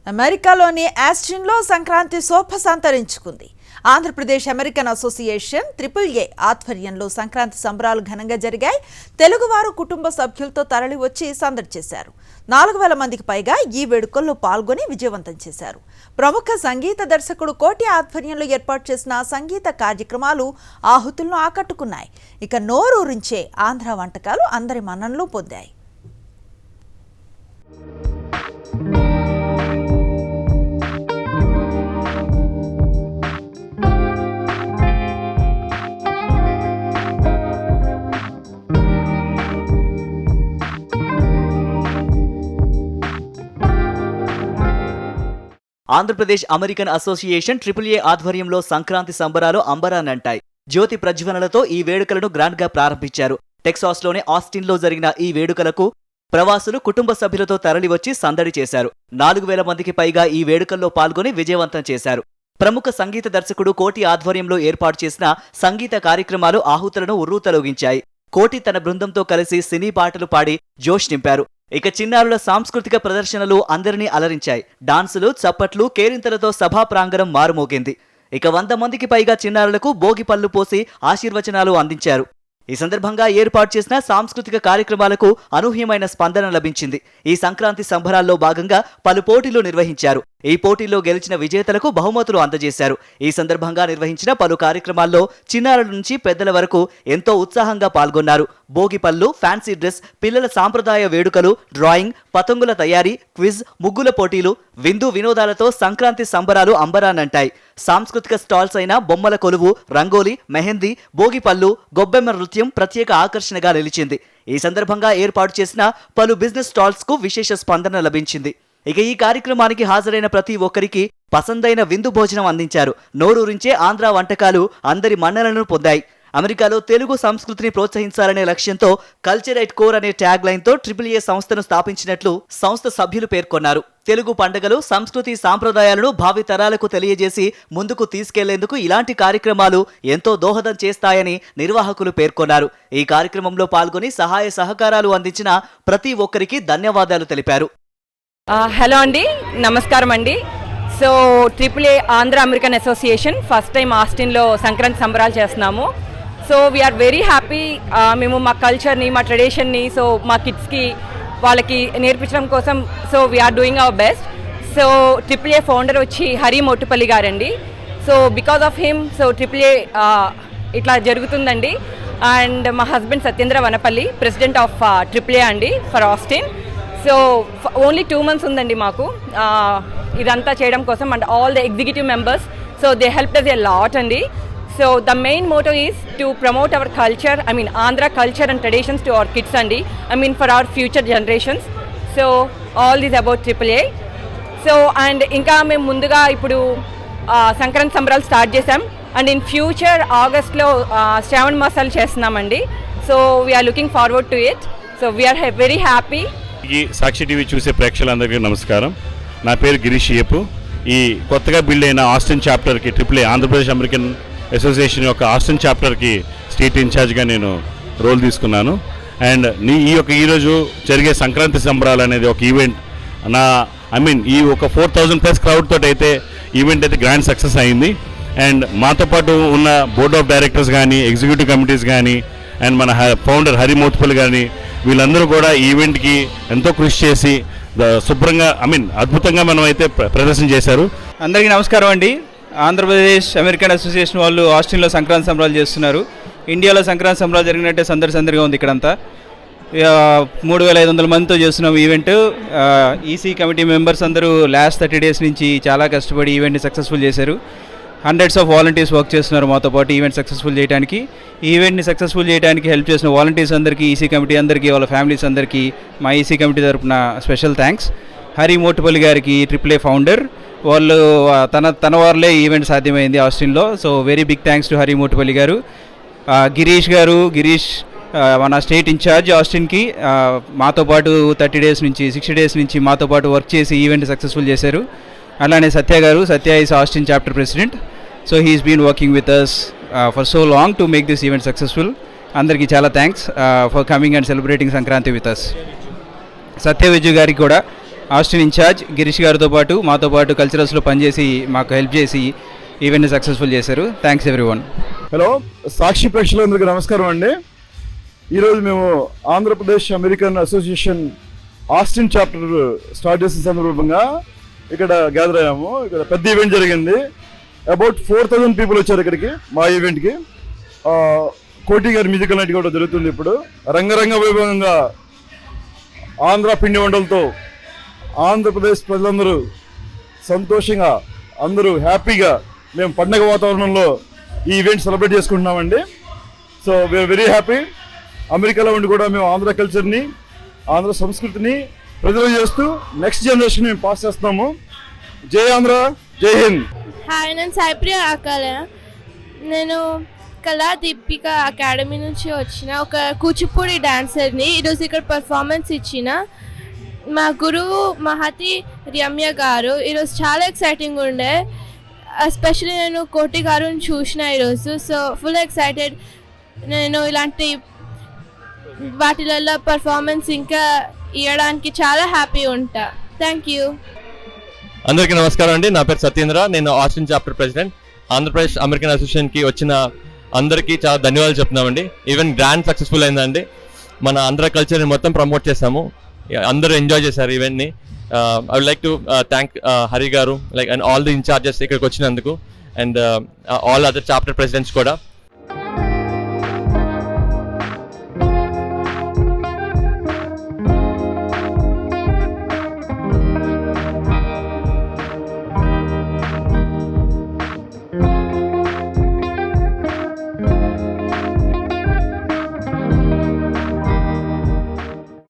అమెరికాలోని ఆస్టిన్లో సంక్రాంతి శోభ సంతరించుకుంది. Andhra Pradesh American association AAA ఆధ్వర్యంలో సంక్రాంతి సంబరాలు ఘనంగా జరిగాయి. తెలుగువారు కుటుంబ సభ్యులతో తరలి వచ్చి సందడి చేశారు. 4,000 మందికి పైగా ఈ వేడుకల్లో పాల్గొని విజయవంతం చేశారు. ప్రముఖ సంగీత దర్శకుడు కోటి ఆధ్వర్యంలో ఏర్పాటు చేసిన సంగీత కార్యక్రమాలు ఆహుతులను ఆకట్టుకున్నాయి. ఇక నోరూరించే ఆంధ్ర వంటకాలు అందరి మన్ననలు పొందాయి. ఆంధ్రప్రదేశ్ అమెరికన్ అసోసియేషన్ AAA ఆధ్వర్యంలో సంక్రాంతి సంబరాలు అంబరానంటాయి. జ్యోతి ప్రజ్వలనలతో ఈ వేడుకలను గ్రాండ్ గా ప్రారంభించారు. టెక్సాస్లోని ఆస్టిన్లో జరిగిన ఈ వేడుకలకు ప్రవాసులు కుటుంబ సభ్యులతో తరలివచ్చి సందడి చేశారు. 4,000 మందికి పైగా ఈ వేడుకల్లో పాల్గొని విజయవంతం చేశారు. ప్రముఖ సంగీత దర్శకుడు కోటి ఆధ్వర్యంలో ఏర్పాటు చేసిన సంగీత కార్యక్రమాలు ఆహుతులను ఉర్రూతలొగించాయి. కోటి తన బృందంతో కలిసి సినీ పాటలు పాడి జోష్ నింపారు. ఇక చిన్నారుల సాంస్కృతిక ప్రదర్శనలు అందరినీ అలరించాయి. డాన్సులు, చప్పట్లు, కేరింతలతో సభా ప్రాంగణం మారుమోగింది. ఇక 100 మందికి పైగా చిన్నారులకు భోగి పళ్ళు పోసి ఆశీర్వచనాలు అందించారు. ఈ సందర్భంగా ఏర్పాటు చేసిన సాంస్కృతిక కార్యక్రమాలకు అనూహ్యమైన స్పందన లభించింది. ఈ సంక్రాంతి సంబరాల్లో భాగంగా పలు పోటీలు నిర్వహించారు. ఈ పోటీల్లో గెలిచిన విజేతలకు బహుమతులు అందజేశారు. ఈ సందర్భంగా నిర్వహించిన పలు కార్యక్రమాల్లో చిన్నారుల నుంచి పెద్దల వరకు ఎంతో ఉత్సాహంగా పాల్గొన్నారు. భోగి పళ్ళు, ఫ్యాన్సీ డ్రెస్, పిల్లల సాంప్రదాయ వేడుకలు, డ్రాయింగ్, పతంగుల తయారీ, క్విజ్, ముగ్గుల పోటీలు, విందు వినోదాలతో సంక్రాంతి సంబరాలు అంబరానంటాయి. సాంస్కృతిక స్టాల్స్ అయిన బొమ్మల కొలువు, రంగోలీ, మెహందీ, భోగి పళ్ళు, గొబ్బెమ్మ నృత్యం ప్రత్యేక ఆకర్షణగా నిలిచింది. ఈ సందర్భంగా ఏర్పాటు చేసిన పలు బిజినెస్ స్టాల్స్ కు విశేష స్పందన లభించింది. ఇక ఈ కార్యక్రమానికి హాజరైన ప్రతి ఒక్కరికి పసందైన విందు భోజనం అందించారు. నోరూరించే ఆంధ్ర వంటకాలు అందరి మన్ననలను పొందాయి. అమెరికాలో తెలుగు సంస్కృతిని ప్రోత్సహించాలనే లక్ష్యంతో కల్చర్ ఎట్ కోర్ అనే ట్యాగ్ లైన్ తో AAA సంస్థను స్థాపించినట్లు సంస్థ సభ్యులు పేర్కొన్నారు. తెలుగు పండుగలు, సంస్కృతి, సాంప్రదాయాలను భావి తరాలకు తెలియజేసి ముందుకు తీసుకెళ్లేందుకు ఇలాంటి కార్యక్రమాలు ఎంతో దోహదం చేస్తాయని నిర్వాహకులు పేర్కొన్నారు. ఈ కార్యక్రమంలో పాల్గొని సహాయ సహకారాలు అందించిన ప్రతి ఒక్కరికి ధన్యవాదాలు తెలిపారు. హలో అండి, నమస్కారం అండి. So AAA Andhra American Association first time ఆస్టిన్లో సంక్రాంతి సంబరాలు చేస్తున్నాము. So we're very happy. మేము మా కల్చర్ని, మా ట్రెడిషన్ని సో మా కిడ్స్కి వాళ్ళకి నేర్పించడం కోసం so we're doing our best. So AAA founder వచ్చి హరి మోటుపల్లి గారండి. So because of him so AAA ఇట్లా జరుగుతుందండి. అండ్ మా husband Satyendra Vanapalli, president of AAA అండి for Austin. So only 2 months ఉందండి మాకు ఇదంతా చేయడం కోసం. And all the executive members so they help us a lot అండి. So the main motto is to promote our culture, Andhra culture and traditions to our kids అండి. For our future generations. So all these about AAA. So and ఇంకా మేము ముందుగా ఇప్పుడు సంక్రాంతి సంబరాలు start చేసాం. And in future ఆగస్ట్లో శ్రావణ మాసాలు చేస్తున్నామండి. So we're looking forward to it. So we're very happy. Sakshi TV చూసే ప్రేక్షకులందరికీ నమస్కారం. నా పేరు గిరీష్ ఏపు. ఈ కొత్తగా బిల్డ్ అయిన ఆస్టిన్ చాప్టర్కి AAA ఆంధ్రప్రదేశ్ అమెరికన్ అసోసియేషన్ యొక్క ఆస్టిన్ చాప్టర్కి స్టేట్ ఇన్ఛార్జ్గా నేను రోల్ తీసుకున్నాను. అండ్ ఈరోజు జరిగే సంక్రాంతి సంబరాలు అనేది ఒక ఈవెంట్ ఈ ఒక 4,000+ క్రౌడ్ తోటి అయితే ఈవెంట్ అయితే గ్రాండ్ సక్సెస్ అయింది. అండ్ మాతో పాటు ఉన్న బోర్డ్ ఆఫ్ డైరెక్టర్స్ కానీ, ఎగ్జిక్యూటివ్ కమిటీస్ కానీ, అండ్ మన ఫౌండర్ హరి మోతుపల్లి గారిని వీళ్ళందరూ కూడా ఈవెంట్కి ఎంతో కృషి చేసి శుభ్రంగా అద్భుతంగా మనం అయితే ప్రదర్శన చేశారు. అందరికీ నమస్కారం అండి. ఆంధ్రప్రదేశ్ అమెరికన్ అసోసియేషన్ వాళ్ళు ఆస్టిన్లో సంక్రాంతి సంబరాలు చేస్తున్నారు. ఇండియాలో సంక్రాంతి సంబరాలు జరిగినట్టే సందడిగా ఉంది ఇక్కడంతా. 3,500 మందితో చేస్తున్నాం ఈవెంట్. ఈసీ కమిటీ మెంబర్స్ అందరూ లాస్ట్ 30 days నుంచి చాలా కష్టపడి ఈవెంట్ని సక్సెస్ఫుల్ చేశారు. హండ్రెడ్స్ ఆఫ్ వాలంటీర్స్ వర్క్ చేస్తున్నారు మాతో పాటు ఈవెంట్ సక్సెస్ఫుల్ చేయడానికి. ఈవెంట్ని సక్సెస్ఫుల్ చేయడానికి హెల్ప్ చేసిన వాలంటీర్స్ అందరికీ, ఈసీ కమిటీ అందరికీ, వాళ్ళ ఫ్యామిలీస్ అందరికీ మా ఈసీ కమిటీ తరపున స్పెషల్ థ్యాంక్స్. హరి మోటుపల్లి గారికి AAA ఫౌండర్, వాళ్ళు తన వాళ్ళే ఈవెంట్ సాధ్యమైంది ఆస్టిన్లో. So very big thanks to Hari Motupalli garu. Girish మన స్టేట్ ఇన్ఛార్జ్ ఆస్టిన్కి మాతో పాటు 60 days నుంచి మాతో పాటు వర్క్ చేసి ఈవెంట్ సక్సెస్ఫుల్ చేశారు. అలానే Satya is Austin chapter president. So he's been working with us for so long to make this event successful. అందరికీ చాలా thanks for coming and celebrating Sankranti with us. Satya Vijay గారికి కూడా ఆస్టిన్ ఇన్ఛార్జ్ గిరీష్ గారితో పాటు మాతో పాటు కల్చరల్స్లో పనిచేసి మాకు హెల్ప్ చేసి ఈవెంట్ని సక్సెస్ఫుల్ చేశారు. Thanks everyone. హలో, సాక్షి ప్రేక్షకులందరికీ నమస్కారం అండి. ఈరోజు మేము Andhra Pradesh American association Austin chapter start చేసిన సందర్భంగా ఇక్కడ గ్యాదర్ అయ్యాము. ఇక్కడ పెద్ద ఈవెంట్ జరిగింది. అబౌట్ 4,000 పీపుల్ వచ్చారు ఇక్కడికి మా ఈవెంట్కి. కోటి గారి మ్యూజికల్ నైట్ కూడా జరుగుతుంది. ఇప్పుడు రంగరంగ వైభవంగా ఆంధ్ర పిండి వంటలతో ఆంధ్రప్రదేశ్ ప్రజలందరూ సంతోషంగా, అందరూ హ్యాపీగా మేము పండగ వాతావరణంలో ఈ ఈవెంట్ సెలబ్రేట్ చేసుకుంటున్నామండి. So we're very happy. అమెరికాలో ఉండి కూడా మేము ఆంధ్ర కల్చర్ని, ఆంధ్ర సంస్కృతిని ప్రజలు చేస్తూ నెక్స్ట్ జనరేషన్ మేము పాస్ చేస్తున్నాము. జై ఆంధ్ర, జై హింద్. హాయ్, నేను సాయిప్రియ ఆకాలే. నేను కళా దీపిక అకాడమీ నుంచి వచ్చిన ఒక కూచిపూడి డాన్సర్ని. ఈరోజు ఇక్కడ పర్ఫార్మెన్స్ ఇచ్చిన మా గురువు మహతి రమ్య గారు. ఈరోజు చాలా ఎక్సైటింగ్ ఉండే. ఎస్పెషల్లీ నేను కోటి గారుని చూసిన ఈరోజు. So full excited. నేను ఇలాంటి వాటిలలో పర్ఫార్మెన్స్ ఇంకా ఇవ్వడానికి చాలా హ్యాపీ ఉంటా. Thank you. అందరికీ నమస్కారం అండి. నా పేరు సత్యేంద్ర. నేను Austin chapter president. Andhra Pradesh American అసోసియేషన్కి వచ్చిన అందరికీ చాలా ధన్యవాదాలు చెప్తున్నామండి. ఈవెన్ గ్రాండ్ సక్సెస్ఫుల్ అయిందండి. మన ఆంధ్ర కల్చర్ని మొత్తం ప్రమోట్ చేశాము. అందరూ ఎంజాయ్ చేశారు ఈవెంట్ని. I would like to thank Hari garu and all the incharges ఇక్కడికి వచ్చినందుకు, and all other chapter presidents కూడా.